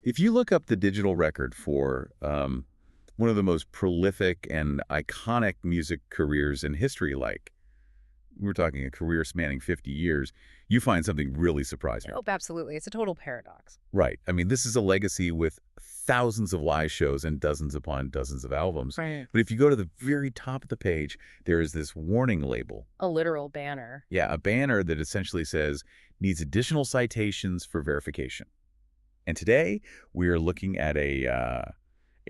If you look up the digital record for one of the most prolific and iconic music careers in history, like we're talking a career spanning 50 years, you find something really surprising. Oh, absolutely. It's a total paradox. Right. I mean, this is a legacy with thousands of live shows and dozens upon dozens of albums. Right. But if you go to the very top of the page, there is this warning label. A literal banner. Yeah, a banner that essentially says, needs additional citations for verification. And today, we are looking at a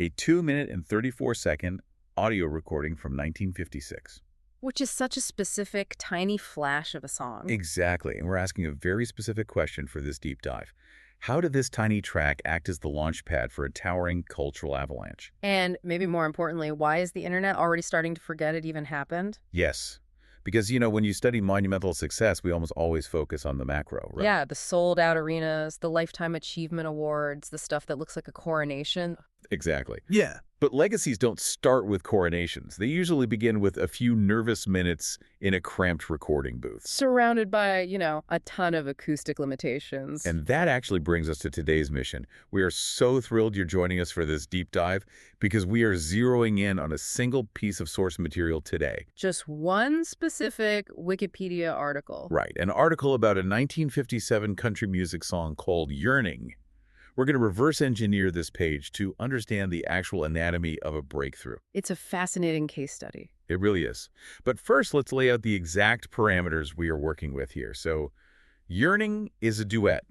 2-minute and 34-second audio recording from 1956. Which is such a specific, tiny flash of a song. Exactly. And we're asking a very specific question for this deep dive. How did this tiny track act as the launch pad for a towering cultural avalanche? And maybe more importantly, why is the internet already starting to forget it even happened? Yes. Because, when you study monumental success, we almost always focus on the macro, right? Yeah, the sold-out arenas, the Lifetime Achievement Awards, the stuff that looks like a coronation. Exactly. Yeah. But legacies don't start with coronations. They usually begin with a few nervous minutes in a cramped recording booth. Surrounded by, a ton of acoustic limitations. And that actually brings us to today's mission. We are so thrilled you're joining us for this deep dive because we are zeroing in on a single piece of source material today. Just one specific Wikipedia article. Right. An article about a 1957 country music song called Yearning. We're going to reverse engineer this page to understand the actual anatomy of a breakthrough. It's a fascinating case study. It really is. But first, let's lay out the exact parameters we are working with here. So, Yearning is a duet.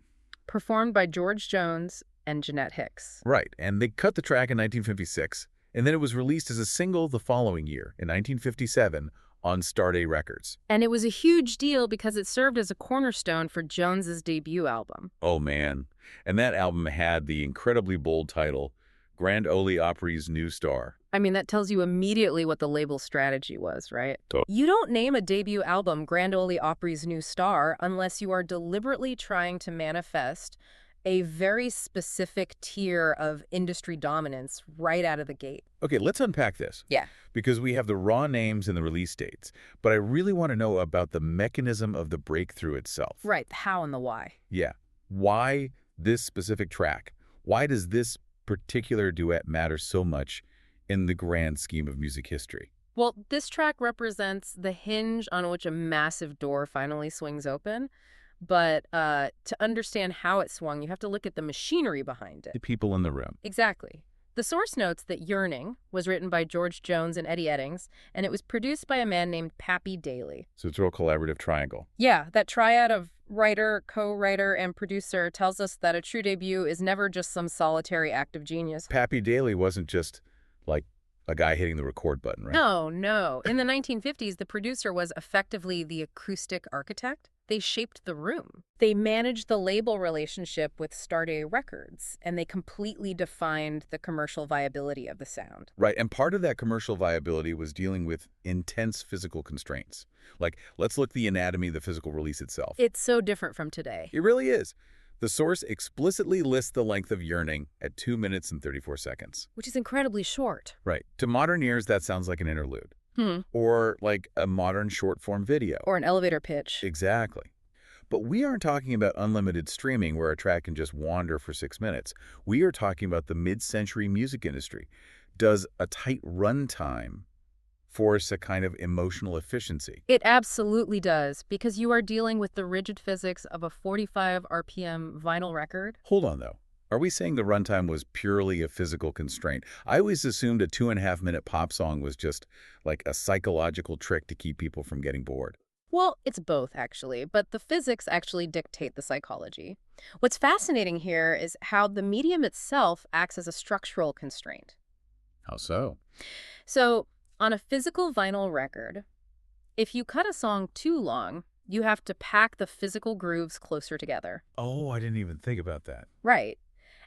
Performed by George Jones and Jeanette Hicks. Right, and they cut the track in 1956, and then it was released as a single the following year, in 1957, on Stardate Records. And it was a huge deal because it served as a cornerstone for Jones's debut album. Oh, man. And that album had the incredibly bold title, Grand Ole Opry's New Star. I mean, that tells you immediately what the label's strategy was, right? Totally. You don't name a debut album Grand Ole Opry's New Star unless you are deliberately trying to manifest a very specific tier of industry dominance right out of the gate. Okay, let's unpack this. Yeah. Because we have the raw names and the release dates, but I really want to know about the mechanism of the breakthrough itself. Right, the how and the why. Yeah. Why this specific track? Why does this particular duet matter so much in the grand scheme of music history? Well, this track represents the hinge on which a massive door finally swings open. But to understand how it swung, you have to look at the machinery behind it. The people in the room. Exactly. The source notes that Yearning was written by George Jones and Eddie Eddings, and it was produced by a man named Pappy Daly. So it's a real collaborative triangle. Yeah, that triad of writer, co-writer, and producer tells us that a true debut is never just some solitary act of genius. Pappy Daly wasn't just like a guy hitting the record button, right? No. In the 1950s, the producer was effectively the acoustic architect. They shaped the room. They managed the label relationship with Stardate Records, and they completely defined the commercial viability of the sound. Right, and part of that commercial viability was dealing with intense physical constraints. Like, let's look at the anatomy of the physical release itself. It's so different from today. It really is. The source explicitly lists the length of Yearning at 2 minutes and 34 seconds. Which is incredibly short. Right. To modern ears, that sounds like an interlude. Or like a modern short-form video. Or an elevator pitch. Exactly. But we aren't talking about unlimited streaming where a track can just wander for 6 minutes. We are talking about the mid-century music industry. Does a tight runtime force a kind of emotional efficiency? It absolutely does, because you are dealing with the rigid physics of a 45 RPM vinyl record. Hold on, though. Are we saying the runtime was purely a physical constraint? I always assumed a 2.5-minute pop song was just like a psychological trick to keep people from getting bored. Well, it's both, actually, but the physics actually dictate the psychology. What's fascinating here is how the medium itself acts as a structural constraint. How so? So, on a physical vinyl record, if you cut a song too long, you have to pack the physical grooves closer together. Oh, I didn't even think about that. Right.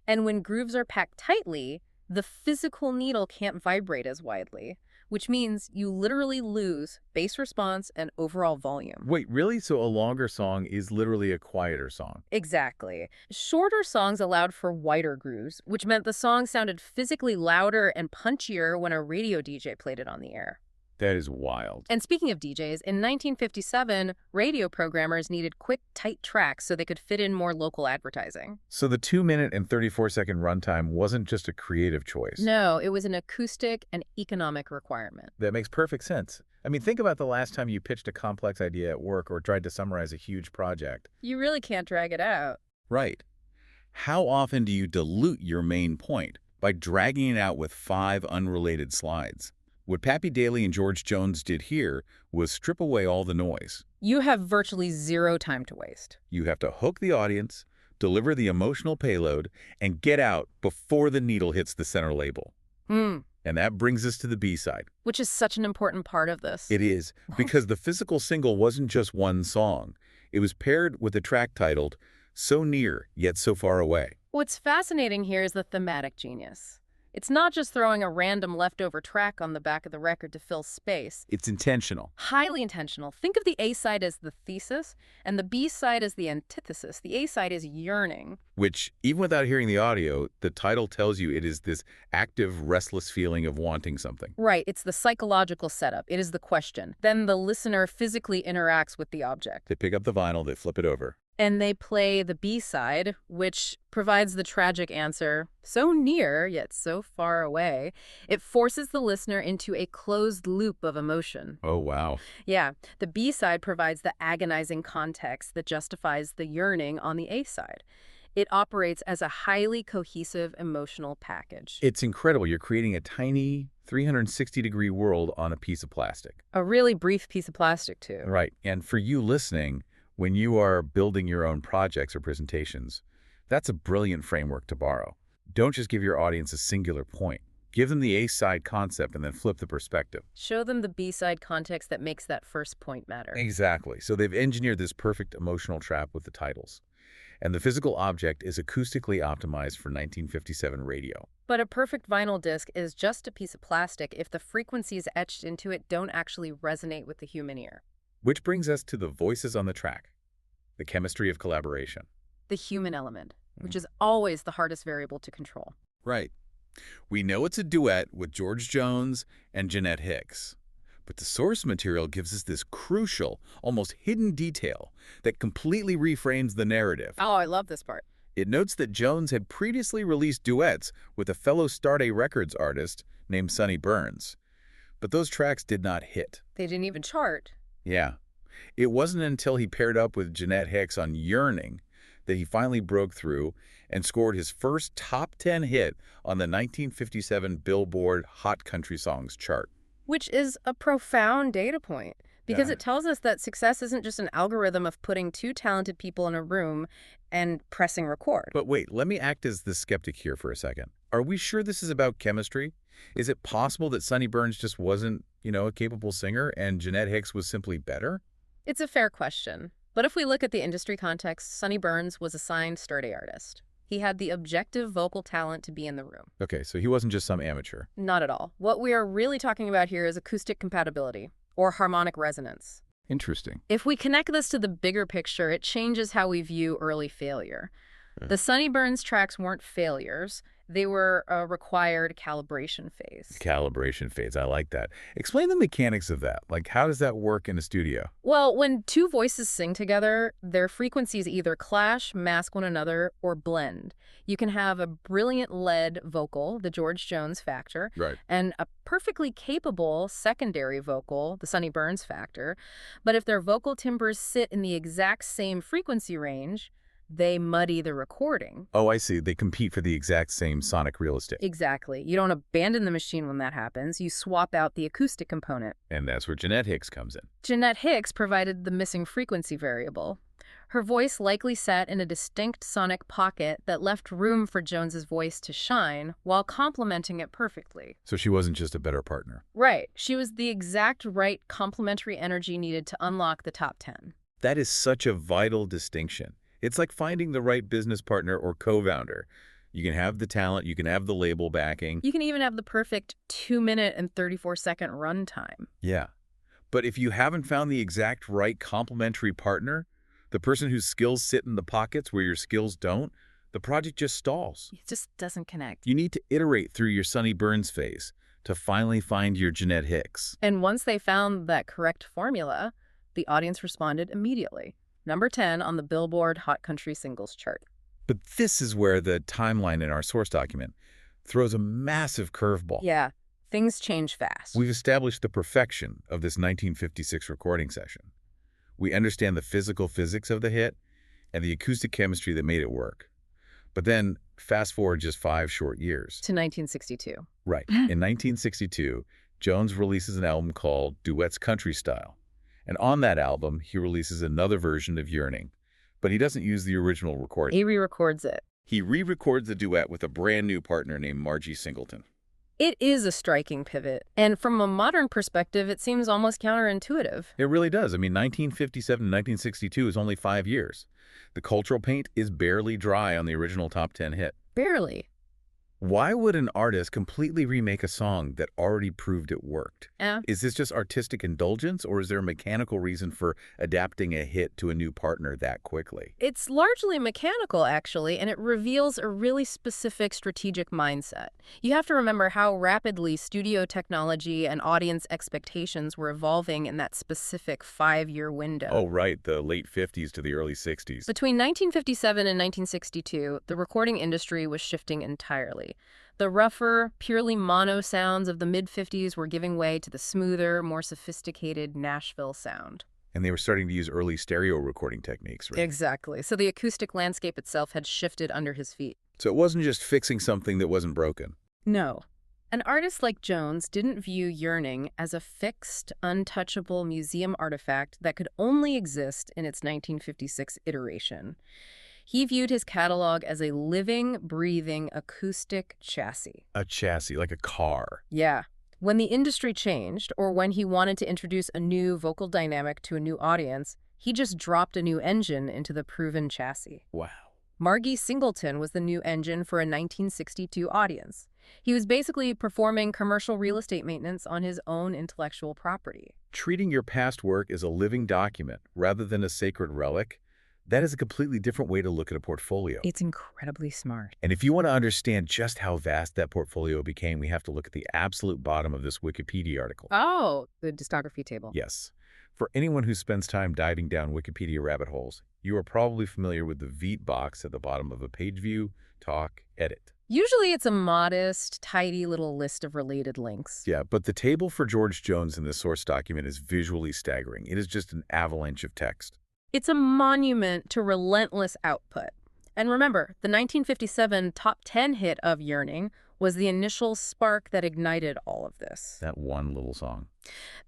And when grooves are packed tightly, the physical needle can't vibrate as widely, which means you literally lose bass response and overall volume. Wait, really? So a longer song is literally a quieter song? Exactly. Shorter songs allowed for wider grooves, which meant the song sounded physically louder and punchier when a radio DJ played it on the air. That is wild. And speaking of DJs, in 1957, radio programmers needed quick, tight tracks so they could fit in more local advertising. So the 2-minute and 34-second runtime wasn't just a creative choice. No, it was an acoustic and economic requirement. That makes perfect sense. I mean, think about the last time you pitched a complex idea at work or tried to summarize a huge project. You really can't drag it out. Right. How often do you dilute your main point by dragging it out with 5 unrelated slides? What Pappy Daly and George Jones did here was strip away all the noise. You have virtually zero time to waste. You have to hook the audience, deliver the emotional payload, and get out before the needle hits the center label. And that brings us to the B-side. Which is such an important part of this. It is, because the physical single wasn't just one song. It was paired with a track titled, So Near, Yet So Far Away. What's fascinating here is the thematic genius. It's not just throwing a random leftover track on the back of the record to fill space. It's intentional. Highly intentional. Think of the A-side as the thesis and the B-side as the antithesis. The A-side is yearning. Which, even without hearing the audio, the title tells you it is this active, restless feeling of wanting something. Right. It's the psychological setup. It is the question. Then the listener physically interacts with the object. They pick up the vinyl, they flip it over. And they play the B-side, which provides the tragic answer, so near, yet so far away. It forces the listener into a closed loop of emotion. Oh, wow. Yeah, the B-side provides the agonizing context that justifies the yearning on the A-side. It operates as a highly cohesive emotional package. It's incredible. You're creating a tiny 360-degree world on a piece of plastic. A really brief piece of plastic, too. Right. And for you listening, when you are building your own projects or presentations, that's a brilliant framework to borrow. Don't just give your audience a singular point. Give them the A-side concept and then flip the perspective. Show them the B-side context that makes that first point matter. Exactly. So they've engineered this perfect emotional trap with the titles. And the physical object is acoustically optimized for 1957 radio. But a perfect vinyl disc is just a piece of plastic if the frequencies etched into it don't actually resonate with the human ear. Which brings us to the voices on the track, the chemistry of collaboration. The human element, which is always the hardest variable to control. Right. We know it's a duet with George Jones and Jeanette Hicks. But the source material gives us this crucial, almost hidden detail that completely reframes the narrative. Oh, I love this part. It notes that Jones had previously released duets with a fellow Stardate Records artist named Sonny Burns. But those tracks did not hit. They didn't even chart. Yeah. It wasn't until he paired up with Jeanette Hicks on Yearning that he finally broke through and scored his first top 10 hit on the 1957 Billboard Hot Country Songs chart. Which is a profound data point, because it tells us that success isn't just an algorithm of putting two talented people in a room and pressing record. But wait, let me act as the skeptic here for a second. Are we sure this is about chemistry? Is it possible that Sonny Burns just wasn't, a capable singer and Jeanette Hicks was simply better? It's a fair question. But if we look at the industry context, Sonny Burns was a signed Stardate artist. He had the objective vocal talent to be in the room. Okay, so he wasn't just some amateur. Not at all. What we are really talking about here is acoustic compatibility, or harmonic resonance. Interesting. If we connect this to the bigger picture, it changes how we view early failure. The Sonny Burns tracks weren't failures. They were a required calibration phase. Calibration phase, I like that. Explain the mechanics of that. Like, how does that work in a studio? Well, when two voices sing together, their frequencies either clash, mask one another, or blend. You can have a brilliant lead vocal, the George Jones factor, Right. and a perfectly capable secondary vocal, the Sonny Burns factor. But if their vocal timbres sit in the exact same frequency range, they muddy the recording. Oh, I see. They compete for the exact same sonic real estate. Exactly. You don't abandon the machine when that happens. You swap out the acoustic component. And that's where Jeanette Hicks comes in. Jeanette Hicks provided the missing frequency variable. Her voice likely sat in a distinct sonic pocket that left room for Jones's voice to shine while complementing it perfectly. So she wasn't just a better partner. Right. She was the exact right complementary energy needed to unlock the top 10. That is such a vital distinction. It's like finding the right business partner or co-founder. You can have the talent, you can have the label backing. You can even have the perfect 2-minute and 34-second runtime. Yeah. But if you haven't found the exact right complementary partner, the person whose skills sit in the pockets where your skills don't, the project just stalls. It just doesn't connect. You need to iterate through your Sonny Burns phase, to finally find your Jeanette Hicks. And once they found that correct formula, the audience responded immediately. Number 10 on the Billboard Hot Country Singles chart. But this is where the timeline in our source document throws a massive curveball. Yeah, things change fast. We've established the perfection of this 1956 recording session. We understand the physical physics of the hit and the acoustic chemistry that made it work. But then, fast forward just 5 short years. To 1962. Right. In 1962, Jones releases an album called Duets Country Style. And on that album, he releases another version of Yearning. But he doesn't use the original recording. He re-records it. He re-records the duet with a brand new partner named Margie Singleton. It is a striking pivot, and from a modern perspective, it seems almost counterintuitive. It really does. I mean, 1957 to 1962 is only 5 years. The cultural paint is barely dry on the original top 10 hit. Barely. Why would an artist completely remake a song that already proved it worked? Yeah. Is this just artistic indulgence, or is there a mechanical reason for adapting a hit to a new partner that quickly? It's largely mechanical, actually, and it reveals a really specific strategic mindset. You have to remember how rapidly studio technology and audience expectations were evolving in that specific 5-year window. Oh, right, the late 50s to the early 60s. Between 1957 and 1962, the recording industry was shifting entirely. The rougher, purely mono sounds of the mid-50s were giving way to the smoother, more sophisticated Nashville sound. And they were starting to use early stereo recording techniques, right? Exactly. So the acoustic landscape itself had shifted under his feet. So it wasn't just fixing something that wasn't broken. No. An artist like Jones didn't view Yearning as a fixed, untouchable museum artifact that could only exist in its 1956 iteration. He viewed his catalog as a living, breathing, acoustic chassis. A chassis, like a car. Yeah. When the industry changed, or when he wanted to introduce a new vocal dynamic to a new audience, he just dropped a new engine into the proven chassis. Wow. Margie Singleton was the new engine for a 1962 audience. He was basically performing commercial real estate maintenance on his own intellectual property. Treating your past work as a living document rather than a sacred relic, that is a completely different way to look at a portfolio. It's incredibly smart. And if you want to understand just how vast that portfolio became, we have to look at the absolute bottom of this Wikipedia article. Oh, the discography table. Yes. For anyone who spends time diving down Wikipedia rabbit holes, you are probably familiar with the Veet box at the bottom of a page view, talk, edit. Usually it's a modest, tidy little list of related links. Yeah, but the table for George Jones in this source document is visually staggering. It is just an avalanche of text. It's a monument to relentless output. And remember, the 1957 top 10 hit of Yearning was the initial spark that ignited all of this. That one little song.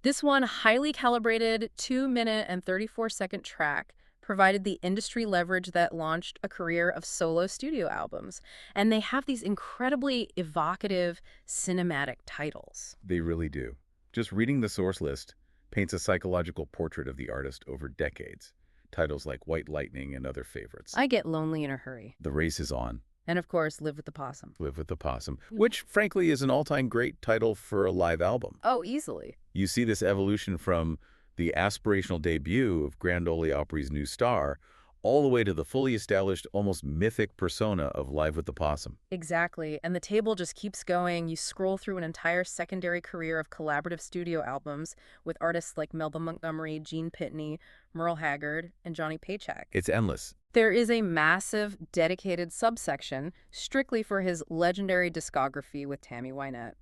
This one highly calibrated 2-minute and 34-second track provided the industry leverage that launched a career of solo studio albums. And they have these incredibly evocative cinematic titles. They really do. Just reading the source list paints a psychological portrait of the artist over decades. Titles like White Lightning and other favorites. I Get Lonely in a Hurry. The Race is On. And of course, Live with the Possum. Live with the Possum, which frankly is an all-time great title for a live album. Oh, easily. You see this evolution from the aspirational debut of Grand Ole Opry's New Star all the way to the fully established, almost mythic persona of Live with the Possum. Exactly. And the table just keeps going. You scroll through an entire secondary career of collaborative studio albums with artists like Melba Montgomery, Gene Pitney, Merle Haggard, and Johnny Paycheck. It's endless. There is a massive, dedicated subsection strictly for his legendary discography with Tammy Wynette.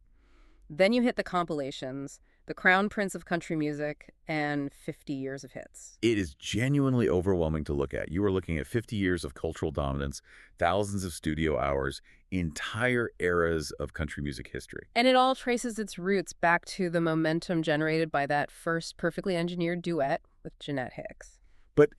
Then you hit the compilations, The Crown Prince of Country Music, and 50 Years of Hits. It is genuinely overwhelming to look at. You are looking at 50 years of cultural dominance, thousands of studio hours, entire eras of country music history. And it all traces its roots back to the momentum generated by that first perfectly engineered duet with Jeanette Hicks.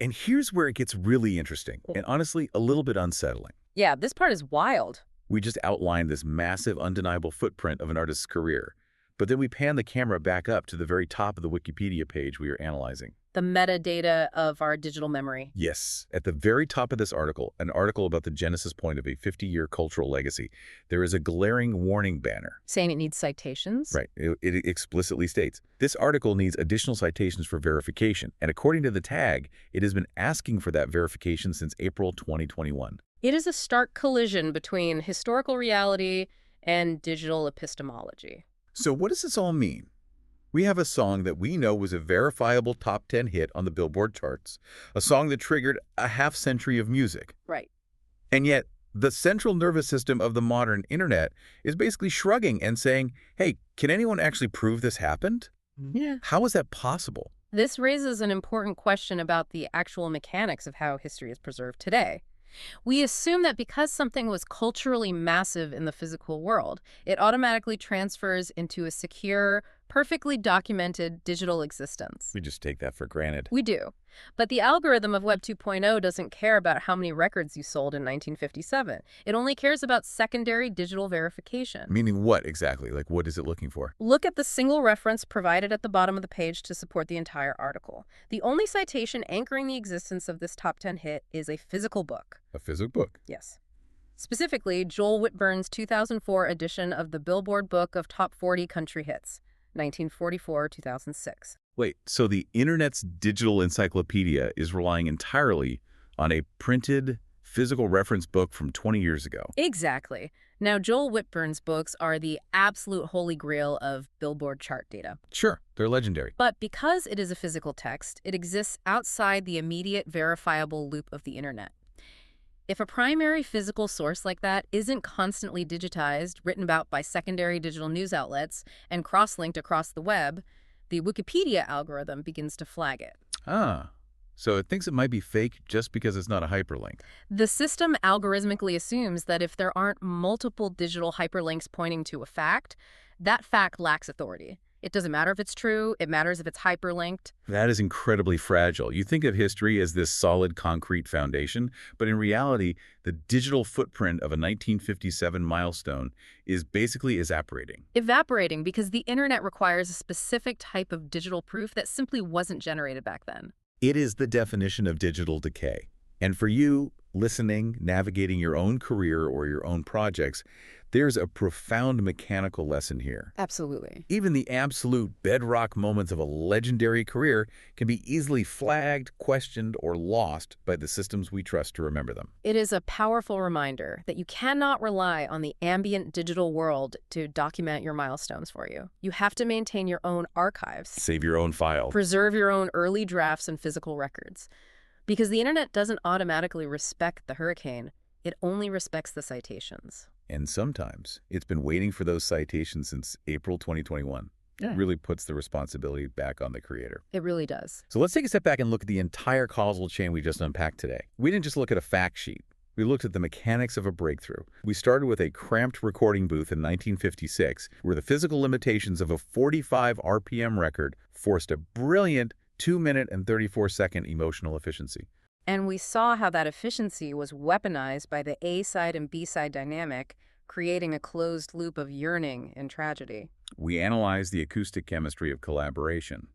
And here's where it gets really interesting, and honestly, a little bit unsettling. Yeah, this part is wild. We just outlined this massive, undeniable footprint of an artist's career, but then we pan the camera back up to the very top of the Wikipedia page we are analyzing. The metadata of our digital memory. Yes, at the very top of this article, an article about the genesis point of a 50-year cultural legacy, there is a glaring warning banner. Saying it needs citations? Right. It explicitly states, this article needs additional citations for verification, and according to the tag, it has been asking for that verification since April 2021. It is a stark collision between historical reality and digital epistemology. So what does this all mean? We have a song that we know was a verifiable top 10 hit on the Billboard charts, a song that triggered a half-century of music. Right. And yet, the central nervous system of the modern internet is basically shrugging and saying, hey, can anyone actually prove this happened? Yeah. How is that possible? This raises an important question about the actual mechanics of how history is preserved today. We assume that because something was culturally massive in the physical world, it automatically transfers into a secure, perfectly documented digital existence. We just take that for granted. We do. But the algorithm of Web 2.0 doesn't care about how many records you sold in 1957. It only cares about secondary digital verification. Meaning what exactly? Like, what is it looking for? Look at the single reference provided at the bottom of the page to support the entire article. The only citation anchoring the existence of this top 10 hit is a physical book. A physical book. Yes. Specifically, Joel Whitburn's 2004 edition of the Billboard Book of Top 40 Country Hits, 1944-2006. Wait, so the internet's digital encyclopedia is relying entirely on a printed physical reference book from 20 years ago. Exactly. Now, Joel Whitburn's books are the absolute holy grail of Billboard chart data. Sure, they're legendary. But because it is a physical text, it exists outside the immediate verifiable loop of the internet. If a primary physical source like that isn't constantly digitized, written about by secondary digital news outlets, and cross-linked across the web, the Wikipedia algorithm begins to flag it. Ah, so it thinks it might be fake just because it's not a hyperlink. The system algorithmically assumes that if there aren't multiple digital hyperlinks pointing to a fact, that fact lacks authority. It doesn't matter if it's true, it matters if it's hyperlinked. That is incredibly fragile. You think of history as this solid concrete foundation, but in reality, the digital footprint of a 1957 milestone is basically Evaporating because the internet requires a specific type of digital proof that simply wasn't generated back then. It is the definition of digital decay. And for you, listening, navigating your own career or your own projects, there's a profound mechanical lesson here. Absolutely. Even the absolute bedrock moments of a legendary career can be easily flagged, questioned, or lost by the systems we trust to remember them. It is a powerful reminder that you cannot rely on the ambient digital world to document your milestones for you. You have to maintain your own archives. Save your own file. Preserve your own early drafts and physical records. Because the internet doesn't automatically respect the hurricane, it only respects the citations. And sometimes it's been waiting for those citations since April 2021. Yeah. It really puts the responsibility back on the creator. It really does. So let's take a step back and look at the entire causal chain we just unpacked today. We didn't just look at a fact sheet. We looked at the mechanics of a breakthrough. We started with a cramped recording booth in 1956, where the physical limitations of a 45 RPM record forced a brilliant 2-minute and 34-second emotional efficiency. And we saw how that efficiency was weaponized by the A-side and B-side dynamic, creating a closed loop of yearning and tragedy. We analyzed the acoustic chemistry of collaboration,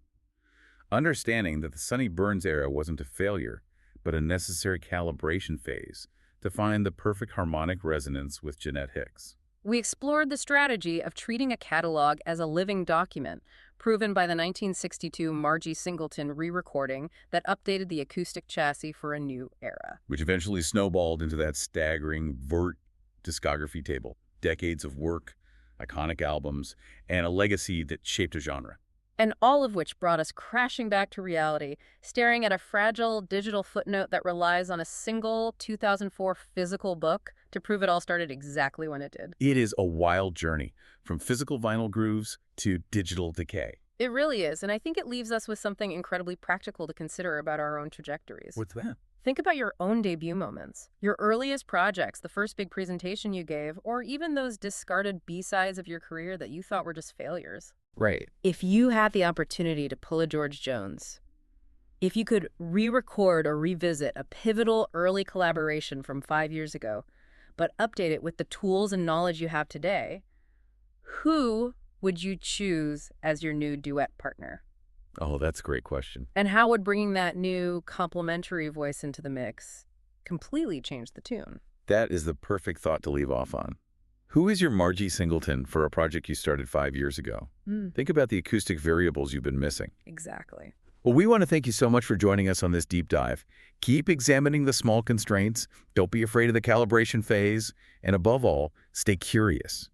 understanding that the Sonny Burns era wasn't a failure, but a necessary calibration phase to find the perfect harmonic resonance with Jeanette Hicks. We explored the strategy of treating a catalog as a living document, proven by the 1962 Margie Singleton re-recording that updated the acoustic chassis for a new era. Which eventually snowballed into that staggering Vert discography table. Decades of work, iconic albums, and a legacy that shaped a genre. And all of which brought us crashing back to reality, staring at a fragile digital footnote that relies on a single 2004 physical book to prove it all started exactly when it did. It is a wild journey, from physical vinyl grooves to digital decay. It really is, and I think it leaves us with something incredibly practical to consider about our own trajectories. What's that? Think about your own debut moments, your earliest projects, the first big presentation you gave, or even those discarded B-sides of your career that you thought were just failures. Right. If you had the opportunity to pull a George Jones, if you could re-record or revisit a pivotal early collaboration from 5 years ago, but update it with the tools and knowledge you have today, who would you choose as your new duet partner? Oh, that's a great question. And how would bringing that new complementary voice into the mix completely change the tune? That is the perfect thought to leave off on. Who is your Margie Singleton for a project you started 5 years ago? Think about the acoustic variables you've been missing. Exactly. Well, we want to thank you so much for joining us on this deep dive. Keep examining the small constraints, don't be afraid of the calibration phase, and above all, stay curious.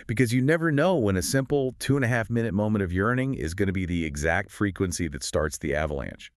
Because you never know when a simple 2.5-minute moment of yearning is going to be the exact frequency that starts the avalanche.